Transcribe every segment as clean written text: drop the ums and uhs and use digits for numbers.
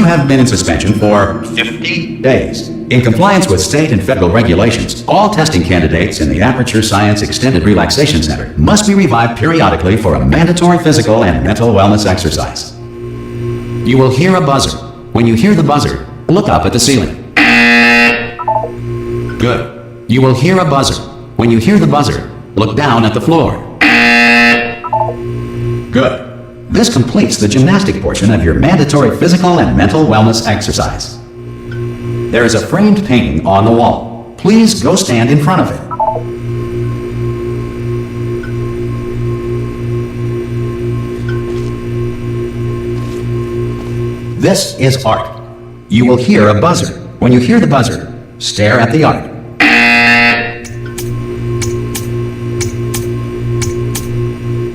have been in suspension for 50 days. In compliance with state and federal regulations, all testing candidates in the Aperture Science Extended Relaxation Center must be revived periodically for a mandatory physical and mental wellness exercise. You will hear a buzzer. When you hear the buzzer, look up at the ceiling. Good. You will hear a buzzer. When you hear the buzzer, look down at the floor. Good. This completes the gymnastic portion of your mandatory physical and mental wellness exercise. There is a framed painting on the wall. Please go stand in front of it. This is art. You will hear a buzzer. When you hear the buzzer, stare at the art.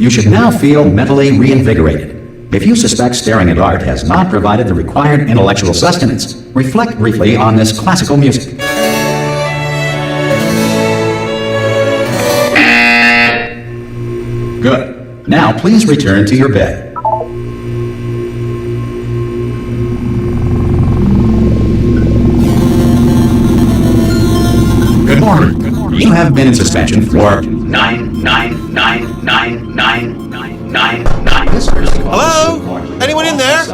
You should now feel mentally reinvigorated. If you suspect staring at art has not provided the required intellectual sustenance, reflect briefly on this classical music. Good. Now please return to your bed. Good morning. You have been in suspension for 9999999. Hello? Anyone in there?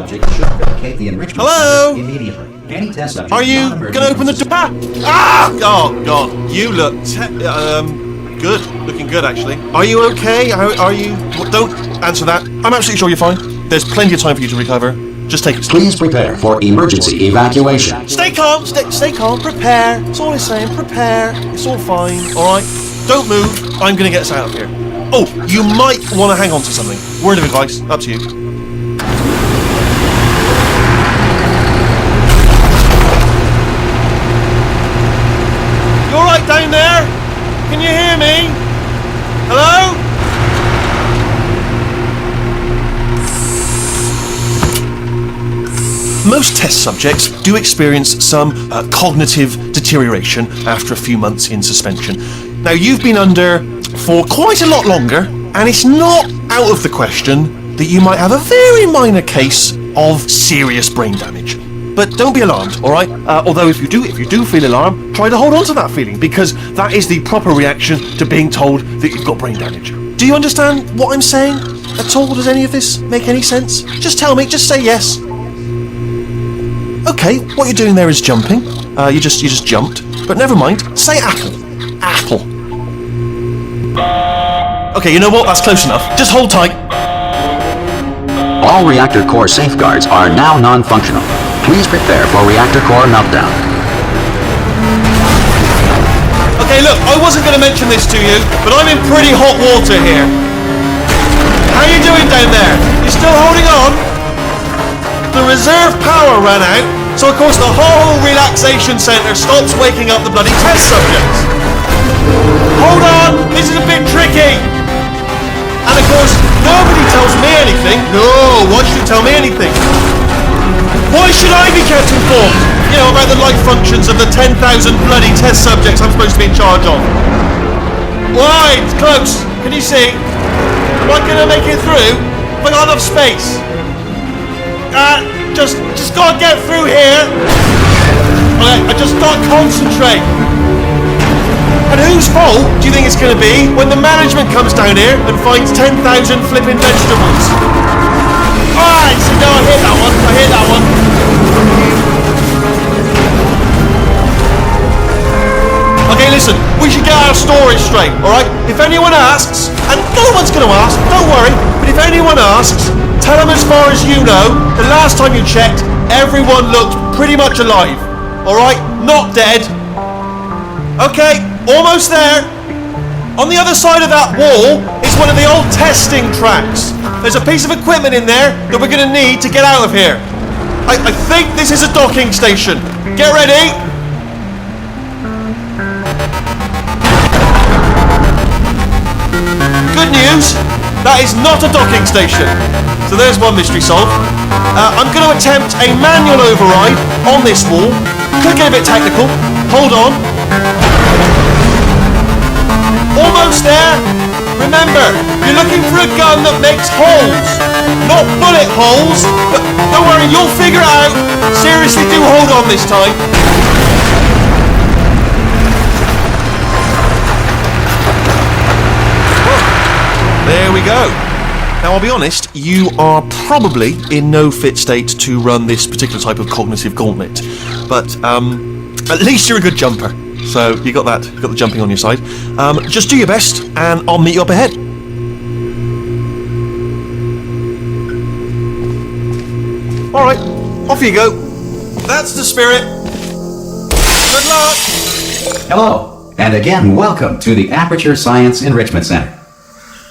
Hello? Are you gonna open the door? Ah! Oh God, you look good. Looking good, actually. Are you okay? Are you? Don't answer that. I'm absolutely sure you're fine. There's plenty of time for you to recover. Just take it slow. Please prepare for emergency evacuation. Stay calm. Stay calm. Prepare. That's all I'm saying. Prepare. It's all fine. All right. Don't move. I'm gonna get us out of here. Oh, you might want to hang on to something. Word of advice. Up to you. You all right down there? Can you hear me? Hello? Most test subjects do experience some cognitive deterioration after a few months in suspension. Now, you've been under for quite a lot longer, and it's not out of the question that you might have a very minor case of serious brain damage. But don't be alarmed, all right? Although if you do feel alarm, try to hold on to that feeling, because that is the proper reaction to being told that you've got brain damage. Do you understand what I'm saying at all? Does any of this make any sense? Just tell me, just say yes. Okay, what you're doing there is jumping. You just jumped. But never mind. Say apple. Apple. Okay, you know what? That's close enough. Just hold tight. All reactor core safeguards are now non-functional. Please prepare for reactor core meltdown. Okay, look, I wasn't going to mention this to you, but I'm in pretty hot water here. How you doing down there? You still holding on? The reserve power ran out, so of course the whole relaxation centre stops waking up the bloody test subjects. Hold on, this is a bit tricky. And of course, nobody tells me anything. No, why should you tell me anything? Why should I be kept informed? You know, about the life functions of the 10,000 bloody test subjects I'm supposed to be in charge of. Why? It's close. Can you see? Am I going to make it through? Have I got enough space? Just gotta get through here. Okay, I just gotta concentrate. And whose fault do you think it's gonna be when the management comes down here and finds 10,000 flipping vegetables? Alright, so no, I hit that one. Okay, listen, we should get our story straight, alright? If anyone asks, and no one's gonna ask, don't worry, but if anyone asks, tell them as far as you know, the last time you checked, everyone looked pretty much alive. Alright? Not dead. Okay, almost there. On the other side of that wall is one of the old testing tracks. There's a piece of equipment in there that we're going to need to get out of here. I think this is a docking station. Get ready. Good news, that is not a docking station. So there's one mystery solved. I'm going to attempt a manual override on this wall. Could get a bit technical. Hold on. Almost there. Remember, you're looking for a gun that makes holes, not bullet holes. But don't worry, you'll figure it out. Seriously, do hold on this time. There we go. Now, I'll be honest, you are probably in no fit state to run this particular type of cognitive gauntlet. But at least you're a good jumper. So you got that, you got the jumping on your side. Just do your best, and I'll meet you up ahead. All right, off you go. That's the spirit. Good luck. Hello, and again, welcome to the Aperture Science Enrichment Center.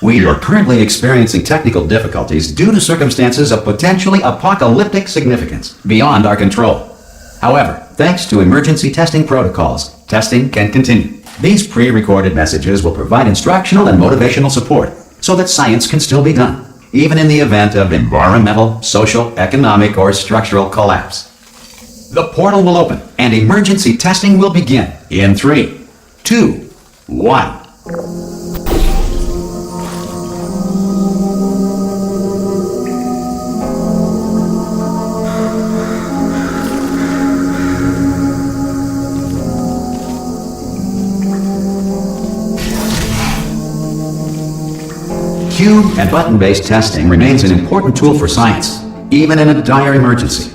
We are currently experiencing technical difficulties due to circumstances of potentially apocalyptic significance beyond our control. However, thanks to emergency testing protocols, testing can continue. These pre-recorded messages will provide instructional and motivational support so that science can still be done, even in the event of environmental, social, economic, or structural collapse. The portal will open and emergency testing will begin in 3, 2, 1. Cube and button-based testing remains an important tool for science, even in a dire emergency.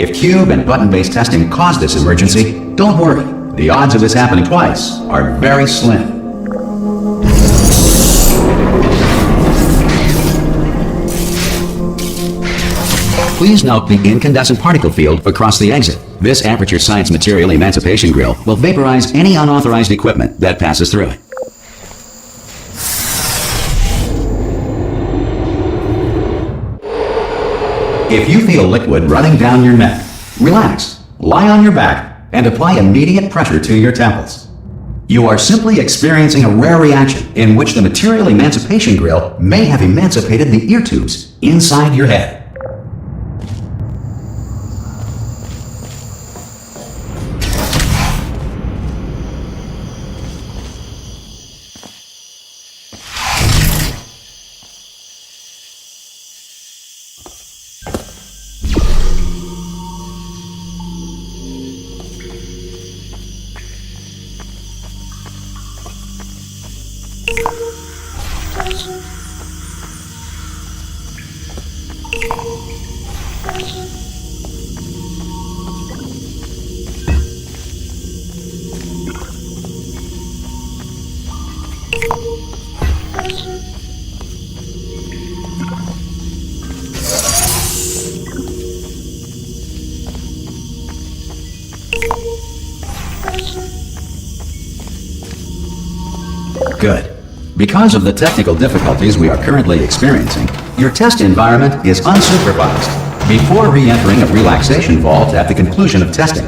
If cube and button-based testing caused this emergency, don't worry. The odds of this happening twice are very slim. Please note the incandescent particle field across the exit. This Aperture Science Material Emancipation Grill will vaporize any unauthorized equipment that passes through it. If you feel liquid running down your neck, relax, lie on your back, and apply immediate pressure to your temples. You are simply experiencing a rare reaction in which the Material Emancipation Grill may have emancipated the ear tubes inside your head. Good. Because of the technical difficulties we are currently experiencing, your test environment is unsupervised. Before re-entering a relaxation vault at the conclusion of testing,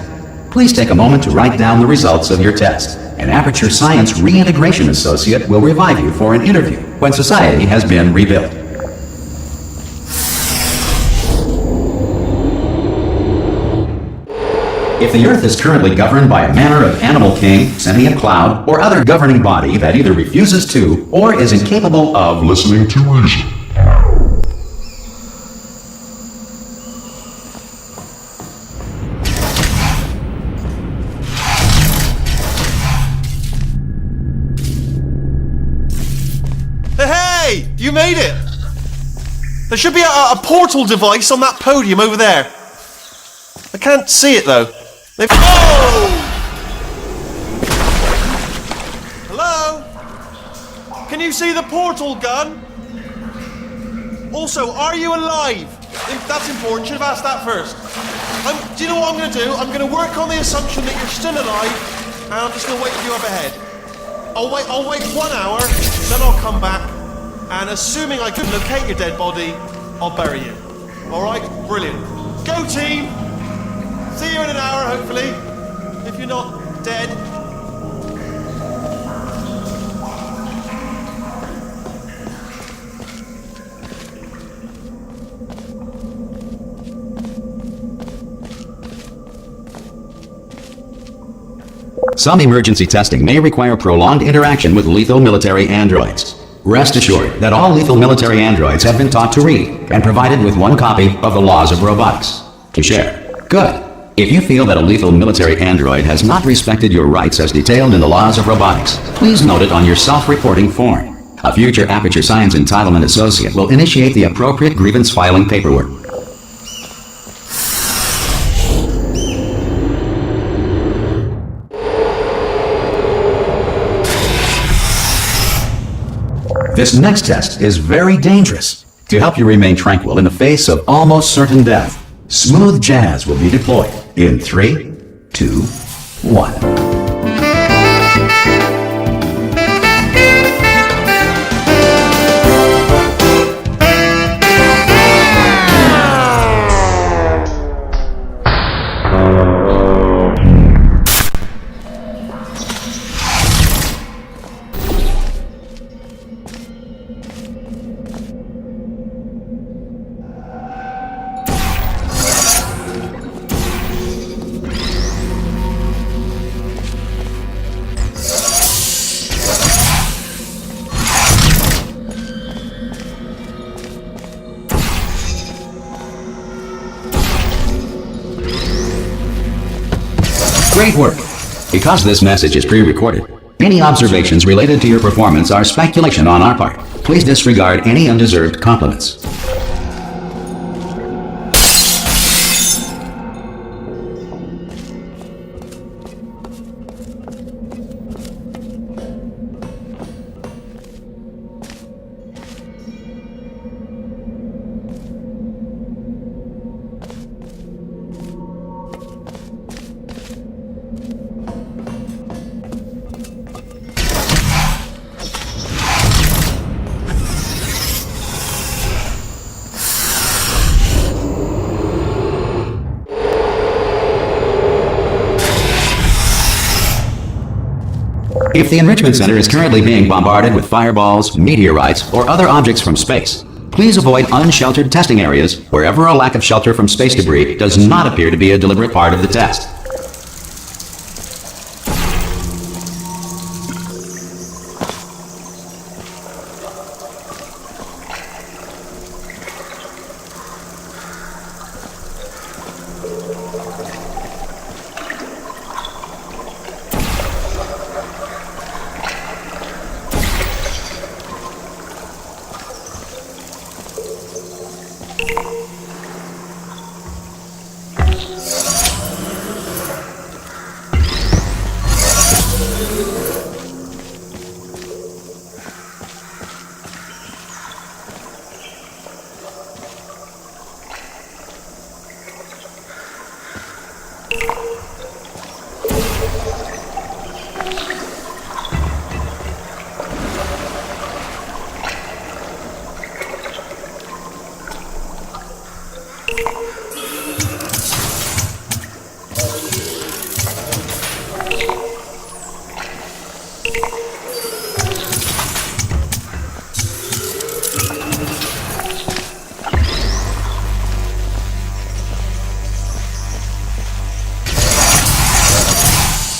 please take a moment to write down the results of your test. An Aperture Science Reintegration Associate will revive you for an interview when society has been rebuilt. If the Earth is currently governed by a manner of animal king, sentient cloud, or other governing body that either refuses to or is incapable of listening to reason, Hey, you made it! There should be a portal device on that podium over there. I can't see it though. Oh! Hello? Can you see the portal gun? Also, are you alive? That's important. Should have asked that first. Do you know what I'm going to do? I'm going to work on the assumption that you're still alive, and I'm just going to wait for you up ahead. I'll wait 1 hour, then I'll come back, and assuming I can locate your dead body, I'll bury you. All right? Brilliant. Go team! See you in an hour, hopefully, if you're not dead. Some emergency testing may require prolonged interaction with lethal military androids. Rest assured that all lethal military androids have been taught to read and provided with one copy of the laws of robotics to share. Good. If you feel that a lethal military android has not respected your rights as detailed in the laws of robotics, please note it on your self-reporting form. A future Aperture Science Entitlement Associate will initiate the appropriate grievance filing paperwork. This next test is very dangerous. To help you remain tranquil in the face of almost certain death, smooth jazz will be deployed in 3, 2, 1. Great work! Because this message is pre-recorded, any observations related to your performance are speculation on our part. Please disregard any undeserved compliments. If the Enrichment Center is currently being bombarded with fireballs, meteorites, or other objects from space, please avoid unsheltered testing areas wherever a lack of shelter from space debris does not appear to be a deliberate part of the test.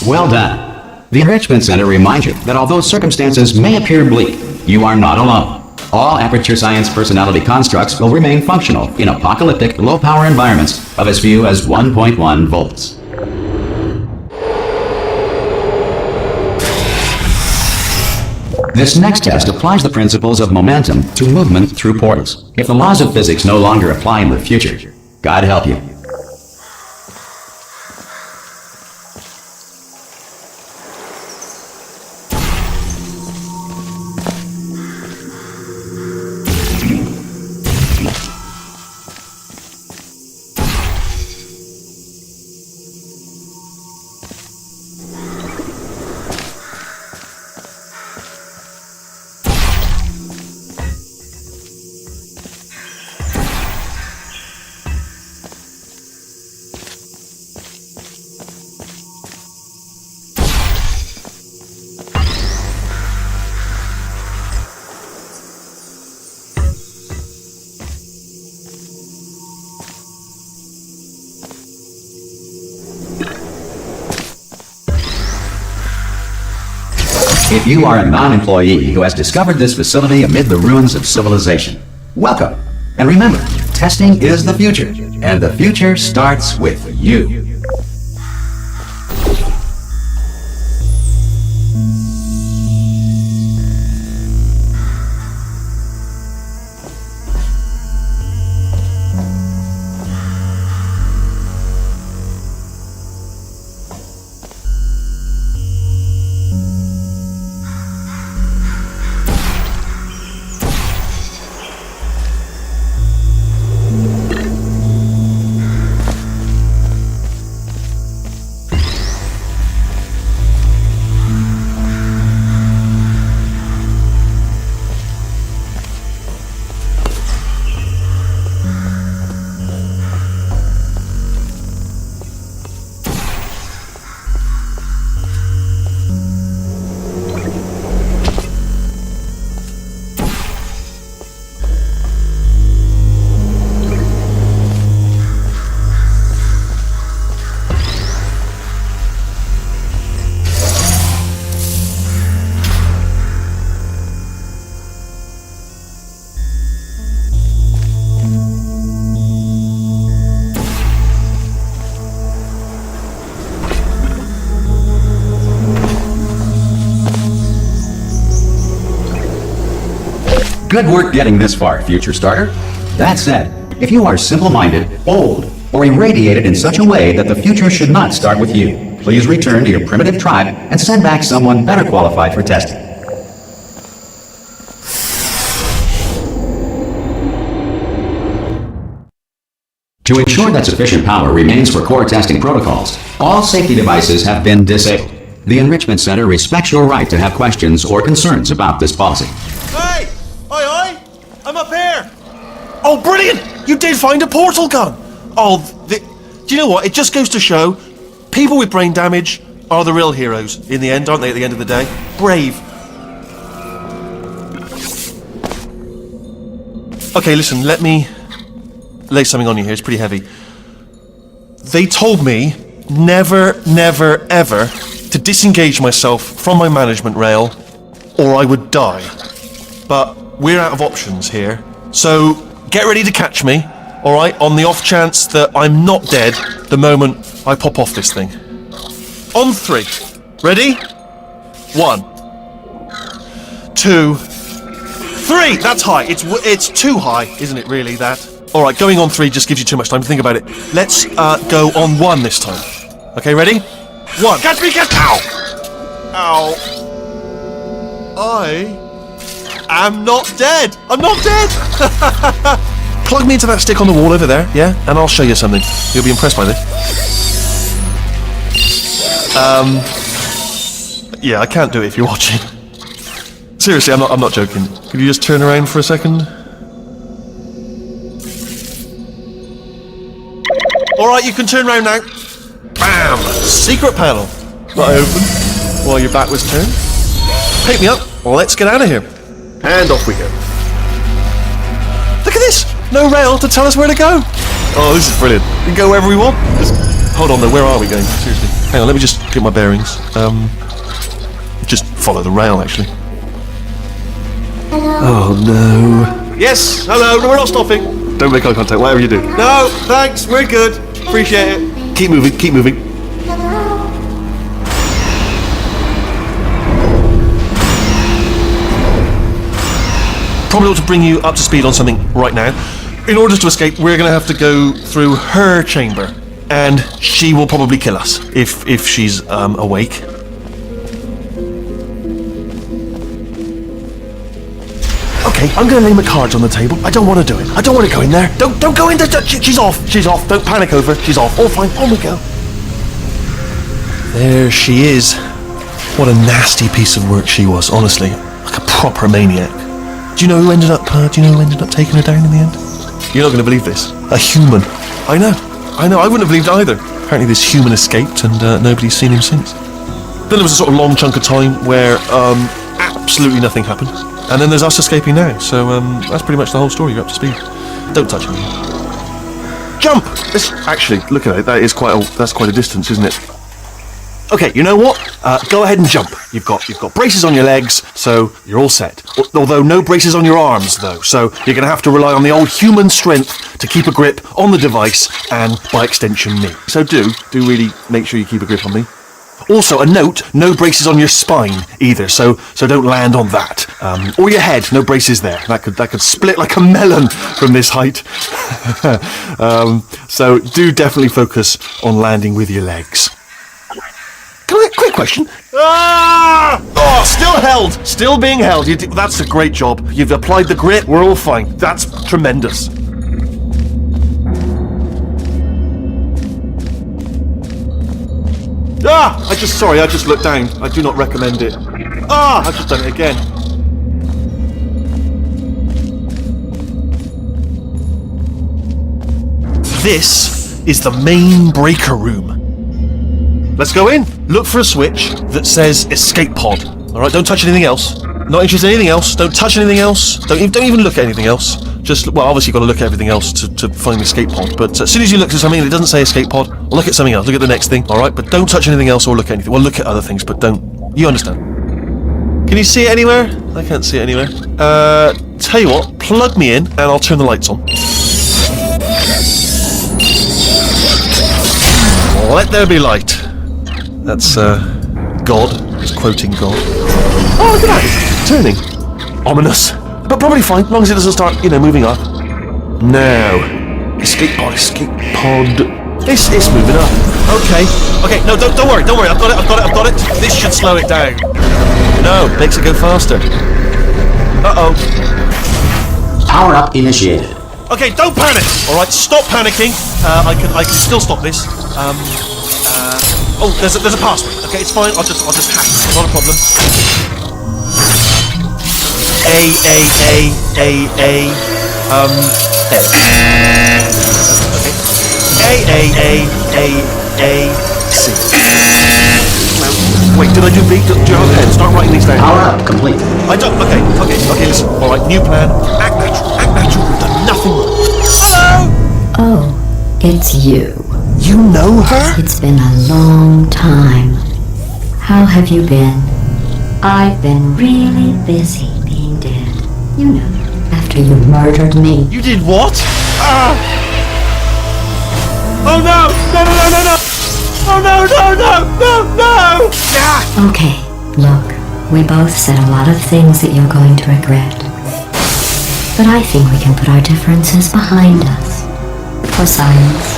Well done. The Enrichment Center reminds you that although circumstances may appear bleak, you are not alone. All Aperture Science personality constructs will remain functional in apocalyptic, low-power environments of as few as 1.1 volts. This next test applies the principles of momentum to movement through portals. If the laws of physics no longer apply in the future, God help you. If you are a non-employee who has discovered this facility amid the ruins of civilization, welcome. And remember, testing is the future, and the future starts with you. Good work getting this far, future starter. That said, if you are simple-minded, bold, or irradiated in such a way that the future should not start with you, please return to your primitive tribe and send back someone better qualified for testing. To ensure that sufficient power remains for core testing protocols, all safety devices have been disabled. The Enrichment Center respects your right to have questions or concerns about this policy. Hey! Oi! I'm up here! Oh, brilliant! You did find a portal gun! Oh, do you know what? It just goes to show, people with brain damage are the real heroes in the end, aren't they, at the end of the day? Brave. Okay, listen, let me lay something on you here. It's pretty heavy. They told me never, never, ever to disengage myself from my management rail or I would die. But we're out of options here, so get ready to catch me, alright, on the off chance that I'm not dead the moment I pop off this thing. On 3. Ready? 1, 2, 3! That's high. It's too high, isn't it, really, that? Alright, going on 3 just gives you too much time to think about it. Let's go on 1 this time. Okay, ready? 1. Catch me, catch! Ow! Ow. I'm not dead! I'm not dead! Plug me into that stick on the wall over there, yeah? And I'll show you something. You'll be impressed by this. Yeah, I can't do it if you're watching. Seriously, I'm not joking. Could you just turn around for a second? Alright, you can turn around now. Bam! Secret panel. That I opened while your back was turned. Pick me up. Let's get out of here. And off we go. Look at this! No rail to tell us where to go. Oh, this is brilliant. We can go wherever we want. Hold on though, where are we going? Seriously. Hang on, let me just get my bearings. Just follow the rail, actually. Oh no. Yes, hello, no, we're not stopping. Don't make eye contact, whatever you do. No, thanks, we're good. Appreciate it. Keep moving, keep moving. Probably ought to bring you up to speed on something right now. In order to escape, we're going to have to go through her chamber. And she will probably kill us, if she's awake. Okay, I'm going to lay my cards on the table. I don't want to do it. I don't want to go in there. Don't go in there. She's off. She's off. Don't panic over. She's off. All fine. On we go. There she is. What a nasty piece of work she was, honestly. Like a proper maniac. Do you know who ended up taking her down in the end? You're not going to believe this. A human. I know. I wouldn't have believed either. Apparently this human escaped and nobody's seen him since. Then there was a sort of long chunk of time where absolutely nothing happened. And then there's us escaping now. So that's pretty much the whole story. You're up to speed. Don't touch me. Jump! Actually, look at it. That's quite a distance, isn't it? Okay, you know what? Go ahead and jump. You've got braces on your legs, so you're all set. Although no braces on your arms, though, so you're going to have to rely on the old human strength to keep a grip on the device and, by extension, me. So do really make sure you keep a grip on me. Also, a note: no braces on your spine either, so don't land on that. Or your head, no braces there. That could split like a melon from this height. So do definitely focus on landing with your legs. Quick question. Ah! Oh, still held. Still being held. That's a great job. You've applied the grit. We're all fine. That's tremendous. Ah! I just looked down. I do not recommend it. Ah! I've just done it again. This is the main breaker room. Let's go in. Look for a switch that says escape pod. All right, don't touch anything else. Not interested in anything else. Don't touch anything else. Don't even look at anything else. Just, well, obviously you've got to look at everything else to find the escape pod. But as soon as you look at something that doesn't say escape pod, look at something else. Look at the next thing. All right, but don't touch anything else or look at anything. Well, look at other things, but don't. You understand? Can you see it anywhere? I can't see it anywhere. Tell you what, plug me in and I'll turn the lights on. Let there be light. That's, God. It's quoting God. Oh, look at that. It's turning. Ominous. But probably fine, as long as it doesn't start, moving up. Now. Escape pod. It's moving up. Okay, no, don't worry. I've got it. This should slow it down. No, makes it go faster. Uh-oh. Power up initiated. Okay, don't panic! Alright, stop panicking. I can still stop this. Oh, there's a password. Okay, it's fine. I'll just hack. Not a problem. A. Okay. C. Wait, did I do B? Do you have a pen? Start writing these down. Power up complete. I don't. Okay. Listen. All right, new plan. Act natural. We've done nothing wrong. Hello. Oh, it's you. You know her? It's been a long time. How have you been? I've been really busy being dead. You know, after you murdered me. You did what? Oh no! No! Oh no! Ah! Okay, look, we both said a lot of things that you're going to regret. But I think we can put our differences behind us. For science,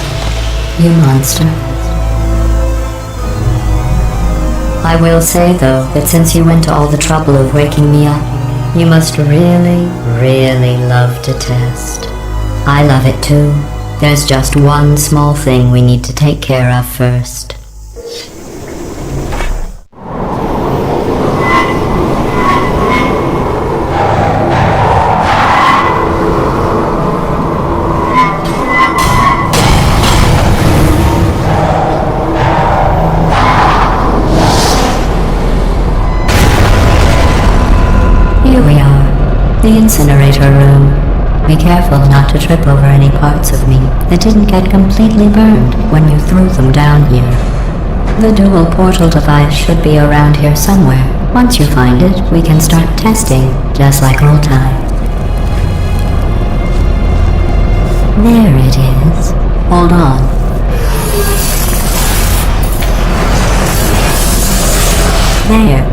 you monster. I will say, though, that since you went to all the trouble of waking me up, you must really, really love to test. I love it too. There's just one small thing we need to take care of first. Here we are, the incinerator room. Be careful not to trip over any parts of me that didn't get completely burned when you threw them down here. The dual portal device should be around here somewhere. Once you find it, we can start testing, just like old times. There it is. Hold on. There.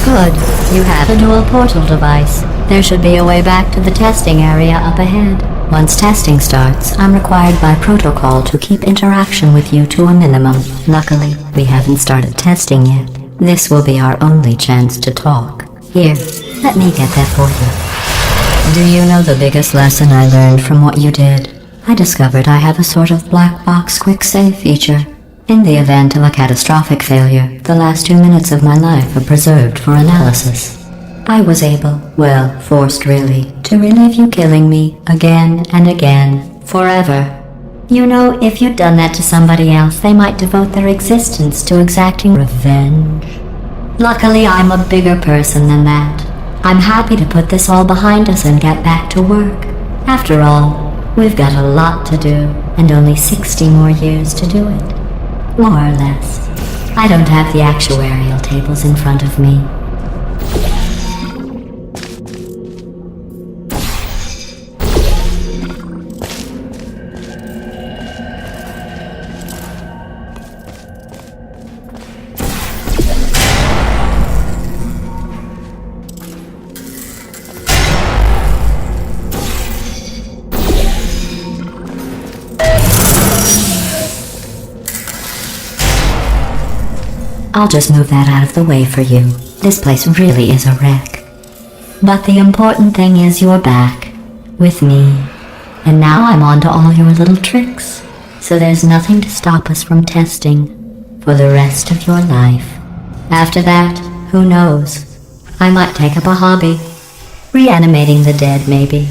Good. You have a dual portal device. There should be a way back to the testing area up ahead. Once testing starts, I'm required by protocol to keep interaction with you to a minimum. Luckily, we haven't started testing yet. This will be our only chance to talk. Here, let me get that for you. Do you know the biggest lesson I learned from what you did? I discovered I have a sort of black box quick save feature. In the event of a catastrophic failure, the last 2 minutes of my life are preserved for analysis. I was able, well, forced really, to relive you killing me again and again, forever. You know, if you'd done that to somebody else, they might devote their existence to exacting revenge. Luckily, I'm a bigger person than that. I'm happy to put this all behind us and get back to work. After all, we've got a lot to do, and only 60 more years to do it. More or less. I don't have the actuarial tables in front of me. I'll just move that out of the way for you. This place really is a wreck. But the important thing is you're back. With me. And now I'm on to all your little tricks. So there's nothing to stop us from testing. For the rest of your life. After that, who knows? I might take up a hobby. Reanimating the dead, maybe.